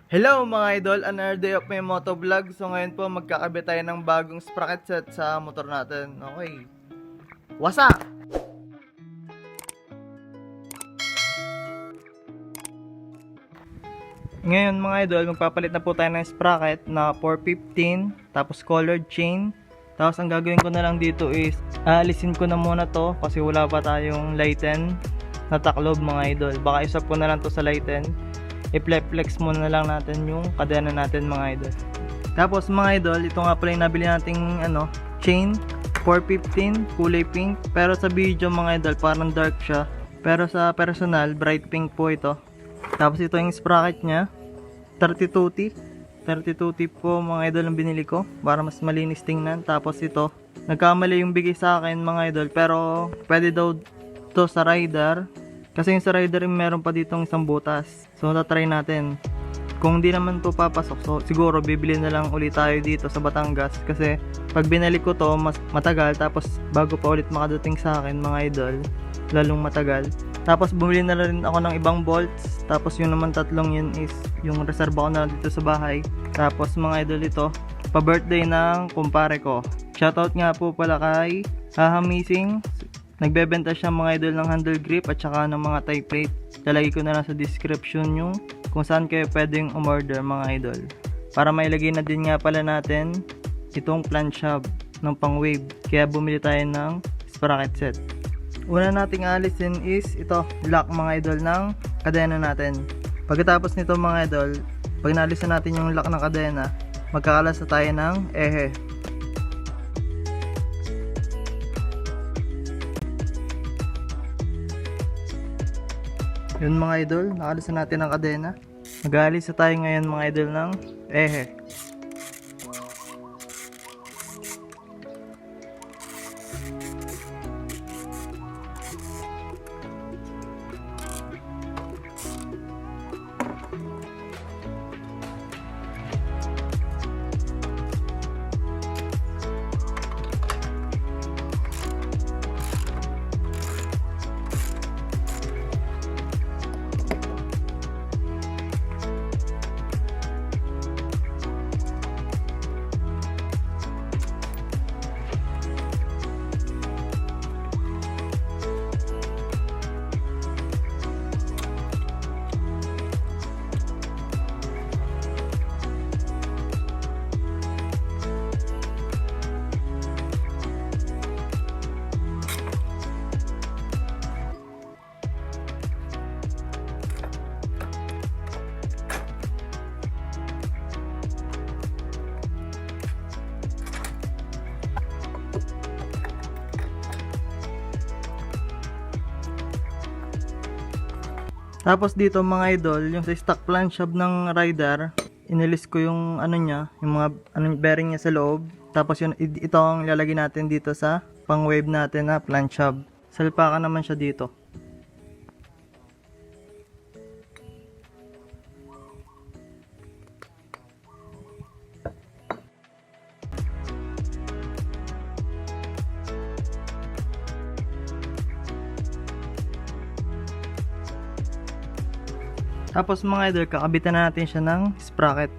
Hello mga idol, another day of my motovlog. So ngayon po magkakabit tayo ng bagong sprocket set sa motor natin. Okay, what's up? Ngayon mga idol, magpapalit na po tayo ng sprocket na 415, tapos colored chain. Tapos ang gagawin ko na lang dito is aalisin ko na muna to kasi wala pa tayong lighten na taklob mga idol. Baka isap ko na lang to sa lighten. I-flex muna na lang natin yung kadena natin mga idol. Tapos mga idol, ito nga pala yung nabili nating chain 415 kulay pink, pero sa video mga idol parang dark siya, pero sa personal bright pink po ito. Tapos ito yung sprocket nya 32T po mga idol ang binili ko para mas malinis tingnan. Tapos ito, nagkamali yung bigay sa akin mga idol, pero pwede daw to sa rider. Kasi yung sa rider meron pa ditong isang butas. So tatry natin. Kung di naman to papasok, so siguro bibili na lang ulit tayo dito sa Batangas. Kasi pag binalik ko to, mas matagal. Tapos bago pa ulit makadating sa akin mga idol, lalong matagal. Tapos bumili na rin ako ng ibang bolts. Tapos yung naman tatlong yun is yung reserva ko na dito sa bahay. Tapos mga idol, ito pa birthday ng kumpare ko. Shoutout nga po pala kay Hahamising. Nagbebenta siya mga idol ng handle grip at saka ng mga tie plate. Lalagay ko na lang sa description yung kung saan kayo pwedeng umorder mga idol. Para mailagay na din nga pala natin itong plant shop ng pang wave. Kaya bumili tayo ng sprocket set. Una nating alisin is ito, lock mga idol ng kadena natin. Pagkatapos nito mga idol, pag naalisan natin yung lock ng kadena, magkakalas na tayo ng ehe. Yun mga idol, nakalisan natin ang kadena. Mag-aalis na tayo ngayon mga idol ng ehe. Tapos dito mga idol, yung sa stock plant shop ng rider, inilis ko yung niya, yung mga bearing niya sa loob. Tapos yun, ito ang ilalagay natin dito sa pang wave natin na plant shop. Salpakan naman siya dito. Tapos mga idol, kakabitan na natin siya ng sprocket.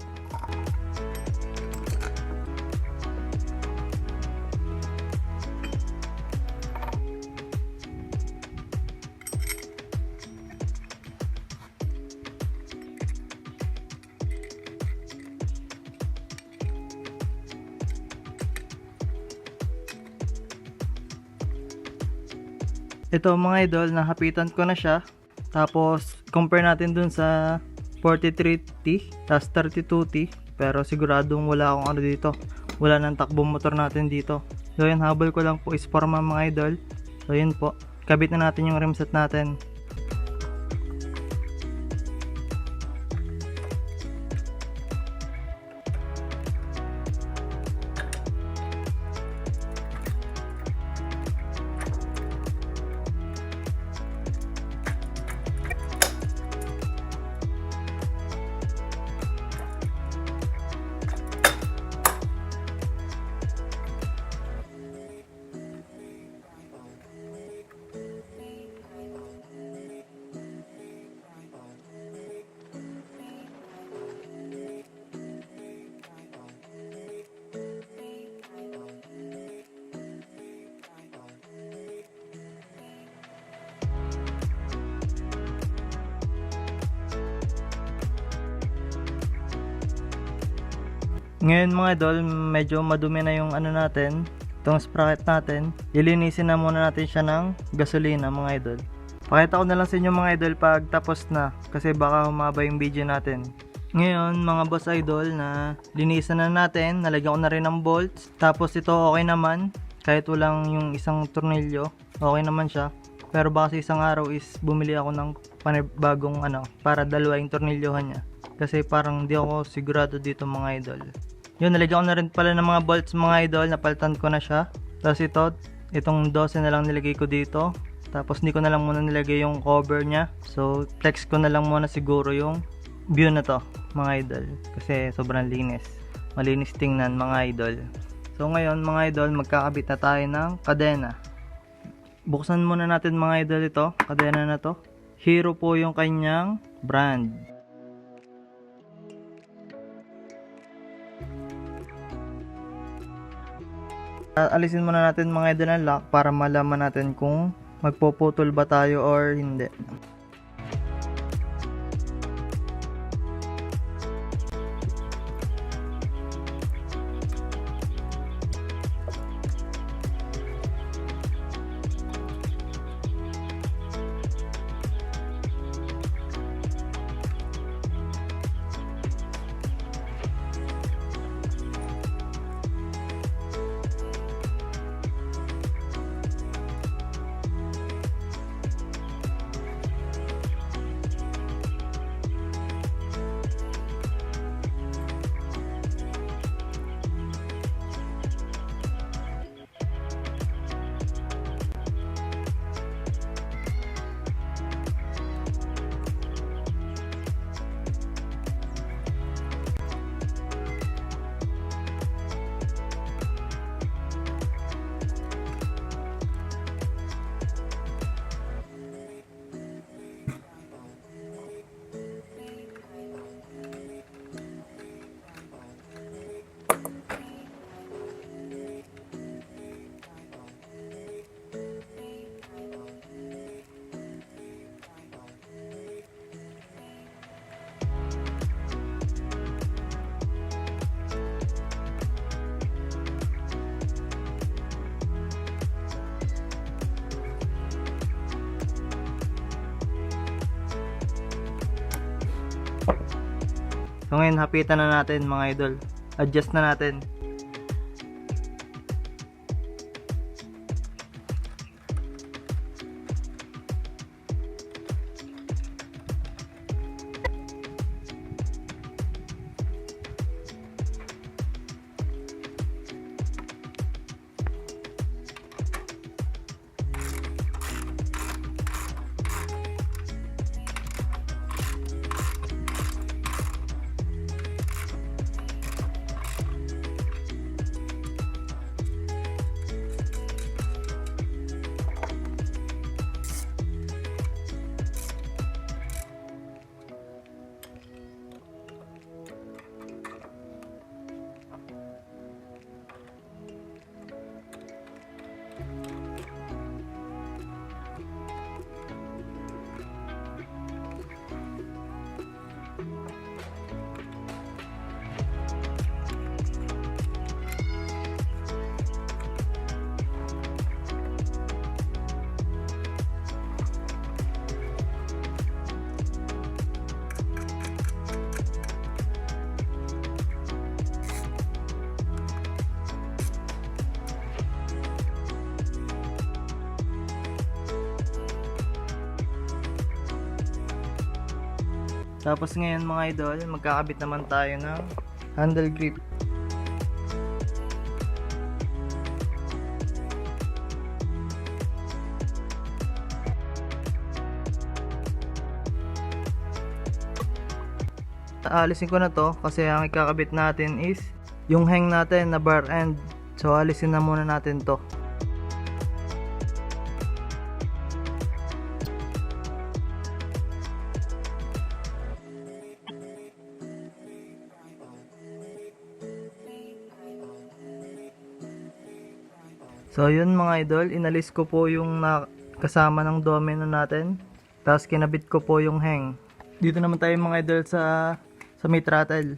Ito mga idol, nahapitan ko na siya. Tapos compare natin dun sa 43T tas 32T, pero siguradong wala akong dito, wala nang takbong motor natin dito. So yun, habol ko lang po is forma mga idol. So yun po, kabit na natin yung rim set natin. Ngayon mga idol, medyo madumi na yung ano natin, itong sprocket natin. Ilinisin na muna natin siya ng gasolina mga idol. Pakita ko na lang sa inyo mga idol pag tapos na, kasi baka humaba yung video natin. Ngayon mga boss idol, na linisan na natin, nalagyan ko na rin ng bolts. Tapos ito okay naman, kahit walang yung isang tornilyo, okay naman siya. Pero baka sa isang araw is bumili ako ng panibagong ano, para dalawa yung tornilyohan niya. Kasi parang di ako sigurado dito mga idol. Yun, nalagyan ko na rin pala ng mga bolts mga idol, napalitan ko na siya. Tapos itong 12 na lang nilagay ko dito. Tapos hindi ko na lang muna nilagay yung cover niya. So flex ko na lang muna siguro yung view na to mga idol. Kasi sobrang linis. Malinis tingnan mga idol. So ngayon mga idol, magkakabit na tayo ng kadena. Buksan muna natin mga idol ito, kadena na to. Hero po yung kanyang brand. Alisin muna natin mga idol ang lock para malaman natin kung magpuputol ba tayo or hindi. So ngayon, hapitan na natin mga idol. Adjust na natin. Tapos ngayon mga idol, magkakabit naman tayo ng handle grip. Alisin ko na to kasi ang ikakabit natin is yung hang natin na bar end. So alisin na muna natin to. So yun mga idol, inalis ko po yung kasama ng domino natin. Tapos kinabit ko po yung hang. Dito naman tayo mga idol sa may throttle.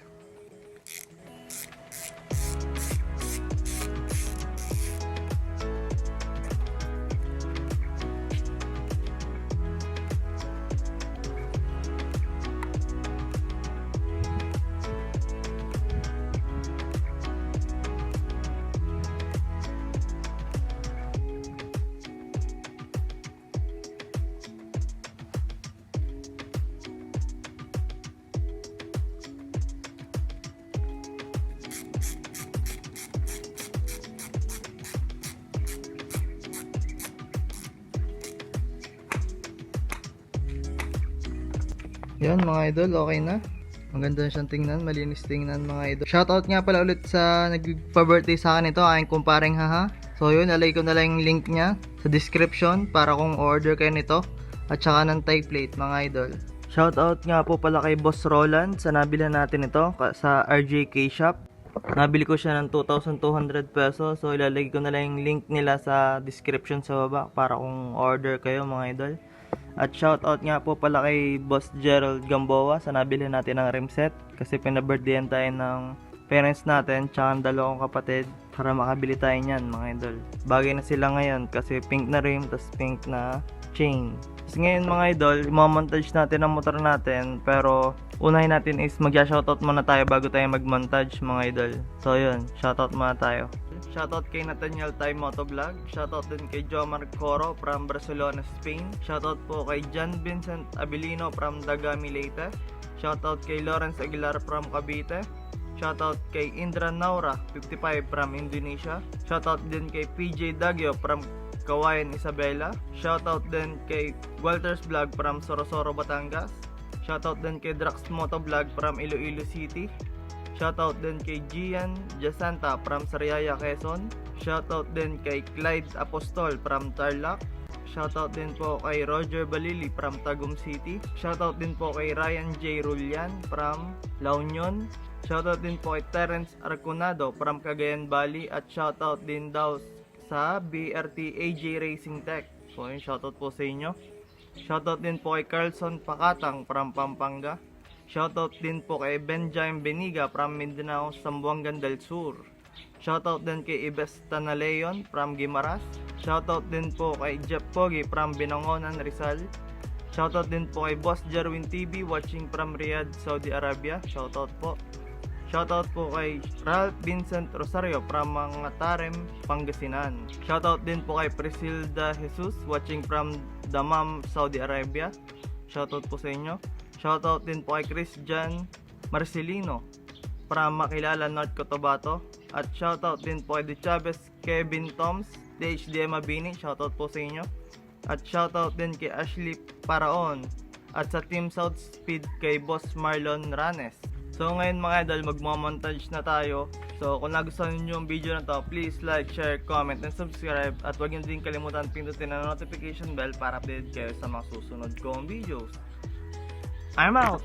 Yan mga idol, okay na. Maganda na siyang tingnan, malinis tingnan mga idol. Shoutout nga pala ulit sa nagpa-birthday sa akin ito, aking kumparing haha. So yun, alay ko na lang yung link niya sa description para kung order kayo nito. At saka ng tie plate mga idol. Shoutout nga po pala kay Boss Roland sa nabilhan natin ito sa RJK Shop. Nabili ko siya ng 2,200 pesos. So ilalagay ko na lang yung link nila sa description sa baba para kung order kayo mga idol. At shoutout nga po pala kay Boss Gerald Gamboa sa nabili natin ng rim set. Kasi pinabirthdayan tayo ng parents natin tsaka ang dalawang kapatid para makabili tayo niyan mga idol. Bagay na sila ngayon kasi pink na rim tas pink na chain. Tapos ngayon mga idol, i-montage natin ang motor natin. Pero unahin natin is mag-shoutout muna tayo bago tayo mag-montage mga idol. So yun, shoutout muna tayo. Shoutout kay Nathaniel Tay Motovlog. Shoutout din kay Jomar Coro from Barcelona, Spain. Shoutout po kay John Vincent Abilino from Dagami, Leyte. Shoutout kay Lawrence Aguilar from Cavite. Shoutout kay Indra Naura 55 from Indonesia. Shoutout din kay PJ Dagyo from Kawayan, Isabela. Shoutout din kay Walter's Vlog from Sorosoro, Batangas. Shoutout din kay Drax Motovlog from Iloilo City. Shoutout din kay Gian Jasanta from Sariaya, Quezon. Shoutout din kay Clyde Apostol from Tarlac. Shoutout din po kay Roger Balili from Tagum City. Shoutout din po kay Ryan J. Rulian from La Union. Shoutout din po kay Terence Arconado from Cagayan Valley. At shoutout din daw sa BRT AJ Racing Tech. So yun, shoutout po sa inyo. Shoutout din po kay Carlson Pakatang from Pampanga. Shoutout din po kay Benjamin Beniga from Mindanao, Zamboanga del Sur. Shoutout din kay Ibes Tanaleon from Guimaras. Shoutout din po kay Jeff Pogi from Binangonan, Rizal. Shoutout din po kay Boss Jarwin TV watching from Riyadh, Saudi Arabia. Shoutout po. Shoutout po kay Ralph Vincent Rosario from Mangatarem, Pangasinan. Shoutout din po kay Priscilda Jesus watching from Dammam, Saudi Arabia. Shoutout po sa inyo. Shoutout din po kay Christian Marcelino from Makilala, North Cotabato. At shoutout din po kay De Chavez Kevin Toms, DHDM Mabini. Shoutout po sa inyo. At shoutout din kay Ashley Paraon. At sa Team South Speed kay Boss Marlon Ranes. So ngayon mga idol, magmamontage na tayo. So kung nagustuhan niyo yung video na to, please like, share, comment, and subscribe. At huwag niyo din kalimutan pindutin ang notification bell para update kayo sa mga susunod kong videos. I'm out!